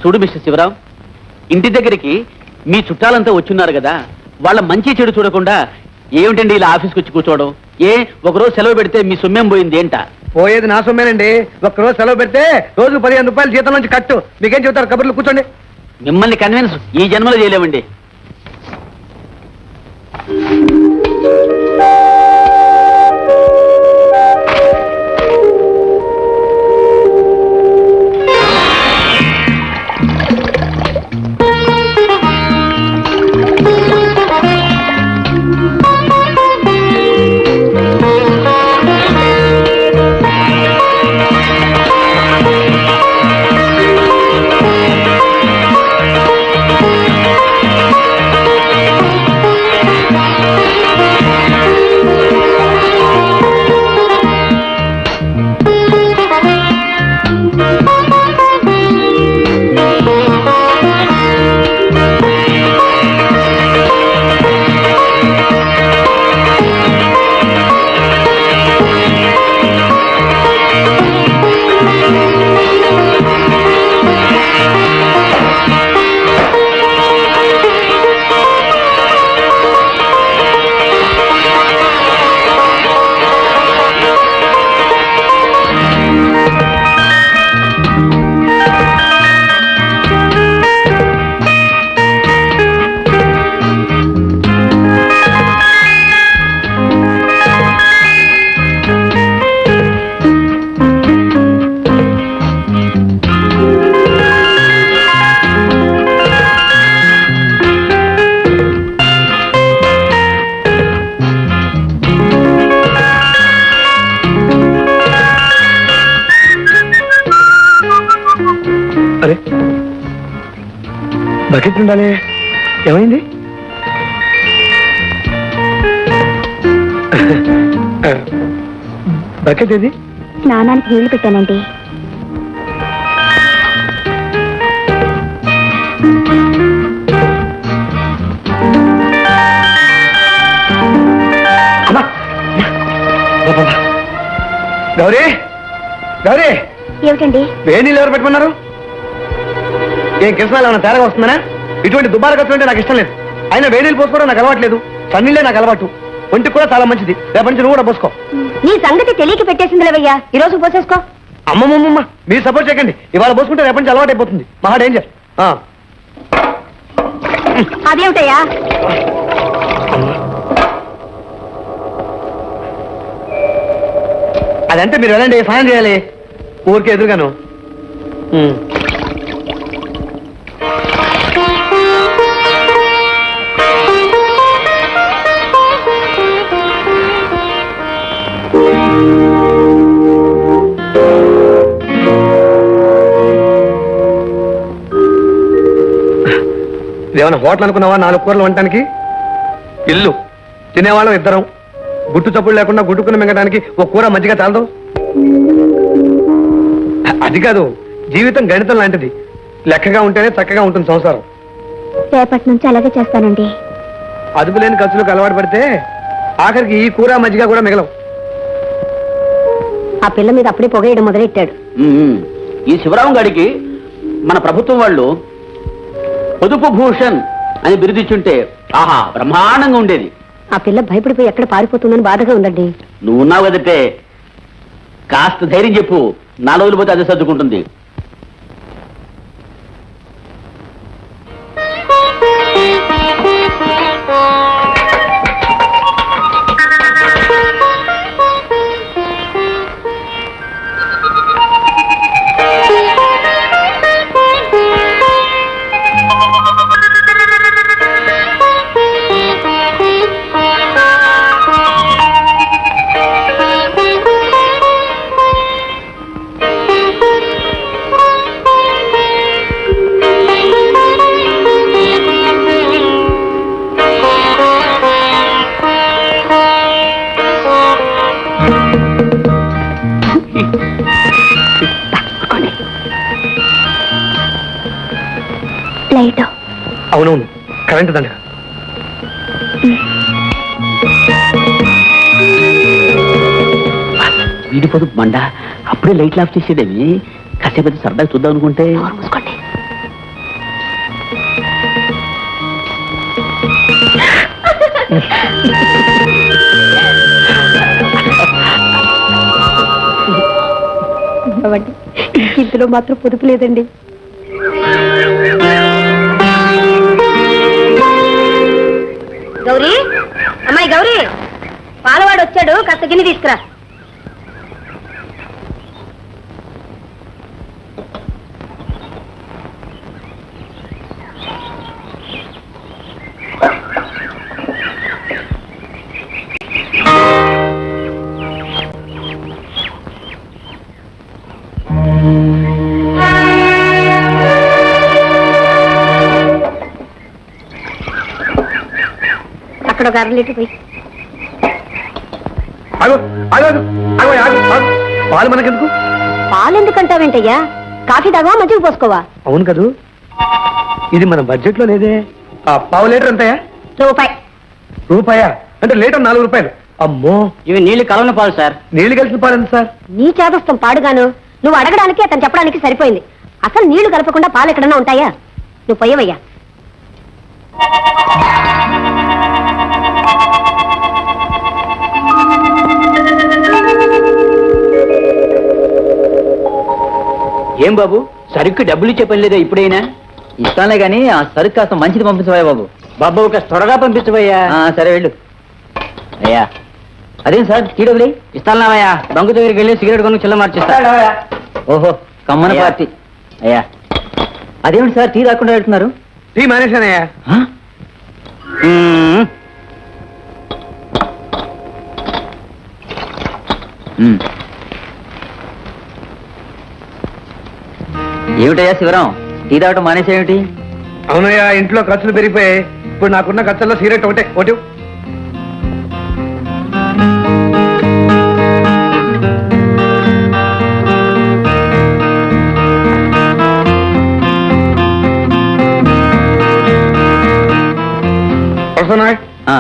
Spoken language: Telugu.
చూడు మిస్టర్ శివరాం, ఇంటి దగ్గరికి మీ చుట్టాలంతా వచ్చున్నారు కదా, వాళ్ళ మంచి చెడు చూడకుండా ఏమిటండి ఇలా ఆఫీస్కి వచ్చి కూర్చోవడం? ఒకరోజు సెలవు పెడితే మీ సొమ్మేం పోయింది ఏంట? పోయేది నా సొమ్మేనండి. ఒక్కరోజు సెలవు పెడితే రోజు 15 రూపాయలు జీతం నుంచి కట్టు. మీకేం చెబుతారు? కబుర్లు కూర్చోండి. మిమ్మల్ని కన్విన్స్ ఈ జన్మలో చేయలేమండి. అరే బకెట్ ఉండాలి. ఏమైంది? బకెట్ ఏది? స్నానానికి నీళ్లు పెట్టానండి. గౌరీ, గౌరీ, ఏమిటండి? వేడి నీళ్ళు ఎవరు పెట్టుకున్నారు? ఏం కృష్ణాలు ఏమైనా తేడా వస్తుందనా? ఇటువంటి దుబారా ఖర్చు అంటే నాకు ఇష్టం లేదు. అయినా వేడి నీళ్ళు పోసుకోవడం నాకు అలవాట్లేదు. సన్నీళ్ళే నాకు అలవాటు. ఒంటికి కూడా చాలా మంచిది. రేపటి నుంచి నువ్వు కూడా పోసుకో. నీ సంగతి తెలియక పెట్టేసింది లేవయ్యా. ఈ రోజు పోసేసుకో. అమ్మమ్మమ్మ, మీరు సపోర్ట్ చేయకండి. ఇవాళ పోసుకుంటే రేపటి నుంచి అలవాటు అయిపోతుంది. మహా డేంజర్. అదేమిటయ్యా? అదంటే మీరు వెళ్ళండి, స్నానం చేయాలి. ఊరికే ఎదురుగాను. ఏమైనా హోటల్ అనుకున్నావా? 4 కూరలు వండటానికి. ఇల్లు తినేవాళ్ళం ఇద్దరం. గుట్టు చప్పుడు లేకుండా గుట్టుకుని మింగడానికి ఒక కూర మజ్జిగ చాలదు. అది కాదు, జీవితం గణితం లాంటిది. లెక్కగా ఉంటేనే చక్కగా ఉంటుంది సంసారం. రేపటి నుంచి అలాగే చేస్తానండి. అదుపు లేని ఖర్చులకు అలవాటు పడితే ఆఖరికి ఈ కూర మజ్జిగ కూడా మిగలవు. ఆ పిల్ల మీద అప్పుడే పొగేయడం మొదలెట్టాడు. ఈ శివరాం గారికి మన ప్రభుత్వం వాళ్ళు పొదుపు భూషణ్ అని బిరుదిచ్చుంటే ఆహా బ్రహ్మాండంగా ఉండేది. ఆ పిల్ల భయపడిపోయి ఎక్కడ పారిపోతుందని బాధగా ఉందండి. నువ్వున్నావు కదంటే కాస్త ధైర్యం చెప్పు. 4 రోజులు పోతే అదే సర్దుకుంటుంది. లైట్. అవునవును, కరెంట్ దండ. వీడి పొదుపు మండ అప్పుడే లైట్లు ఆఫ్ చేసేదేమి. కాసేపు అయితే సరదాగా చూద్దాం అనుకుంటే మూసుకోండి. ఇందులో మాత్రం పొదుపు లేదండి. గౌరీ, అమ్మాయి గౌరీ, పాలవాడు వచ్చాడు, కాస్త గిన్నె తీసుకురా. అక్కడ ఒక 1/2 లీటర్ పోయి. ఆగు ఆగు ఆగు ఆగు ఆగు ఆగు. పాలు మనకెందుకు? పాలు ఎందుకంటావేంటయ్యా? కాఫీ తాగవా, మజ్జిగ పోసుకోవా? అవును కదూ, ఇది మన బడ్జెట్ లో లేదే. ఆ పావు లీటర్ ఎంతయా? రూపాయి. రూపాయా? అంటే లీటర్ 4 రూపాయలు. అమ్మో, ఇవి నీళ్లు కలవని పాలు సార్. నీళ్లు కలిసిన పాలు ఎంత సార్? నీ చేదస్తం పాడుగాను. నువ్వు అడగడానికి అతను చెప్పడానికి సరిపోయింది. అసలు నీళ్లు కలపకుండా పాలు ఎక్కడన్నా ఉంటాయా? నువ్వు పోయవయ్యా. ఏం బాబు, సరుకు డబ్బులు ఇచ్చే పని లేదా ఇప్పుడైనా? ఇస్తానులే గానీ ఆ సరుకు కాస్త మంచిది పంపించవయ్యా బాబు. బాబు ఒక త్వరగా పంపించవయ్యా. సరే వెళ్ళు. అయ్యా అదేం సార్, టీ డబ్బులు ఇస్తానున్నావయ్యా. బంకు దగ్గరికి వెళ్ళి సిగరెట్ కొనుక్కు చిల్ల మార్చిస్తా. ఓహో, కమ్మన పార్టీ. అయ్యా అదేమిటి సార్, టీ రాకుండా వెళ్తున్నారు? టీ మానేశానయ్యా. ఏమిటయ్యా శివరాం, టీ తాగటం మానేసేమిటి? అవునయ్యా, ఇంట్లో ఖర్చులు పెరిగిపోయాయి. ఇప్పుడు నాకున్న ఖర్చుల్లో సిగరెట్ ఒకటే ఒకటి. వస్తున్నా. ఆ